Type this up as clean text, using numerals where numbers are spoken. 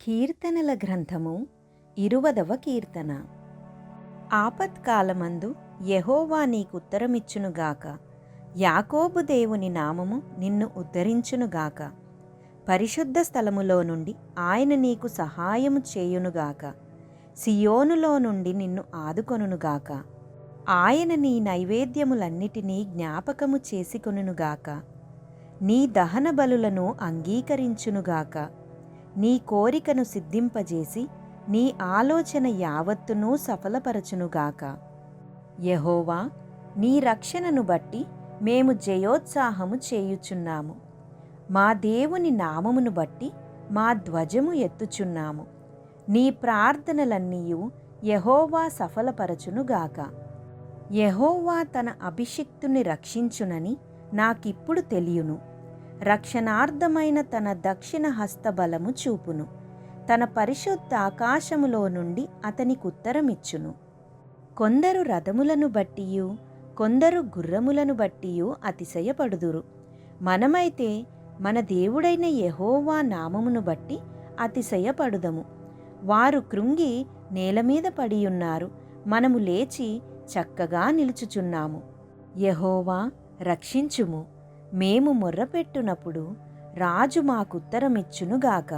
కీర్తనల గ్రంథము 20వ కీర్తన. ఆపత్కాలమందు యెహోవా నీకుత్తరమిచ్చునుగాక. యాకోబు దేవుని నామము నిన్ను ఉద్ధరించునుగాక. పరిశుద్ధ స్థలములో నుండి ఆయన నీకు సహాయము చేయునుగాక. సియోనులో నుండి నిన్ను ఆదుకొనుగాక. ఆయన నీ నైవేద్యములన్నిటినీ జ్ఞాపకము చేసుకొనుగాక. నీ దహన బలులను అంగీకరించునుగాక. నీ కోరికను సిద్ధింపజేసి నీ ఆలోచన యావత్తునూ సఫలపరచునుగాక. యెహోవా, నీ రక్షణను బట్టి మేము జయోత్సాహము చేయుచున్నాము. మా దేవుని నామమును బట్టి మా ధ్వజము ఎత్తుచున్నాము. నీ ప్రార్థనలన్నీయు యెహోవా సఫలపరచునుగాక. యెహోవా తన అభిషిక్తుని రక్షించునని నాకిప్పుడు తెలియును. రక్షణార్థమైన తన దక్షిణ హస్తబలము చూపును. తన పరిశుద్ధ ఆకాశములో నుండి అతనికుత్తరమిచ్చును. కొందరు రథములను బట్టియు కొందరు గుర్రములను బట్టియు అతిశయపడుదురు. మనమైతే మన దేవుడైన యెహోవా నామమును బట్టి అతిశయపడుదము. వారు కృంగి నేలమీద పడియున్నారు. మనము లేచి చక్కగా నిలుచుచున్నాము. యెహోవా, రక్షించుము. మేము మొర్రపెట్టునప్పుడు రాజు మాకుత్తరమిచ్చునుగాక.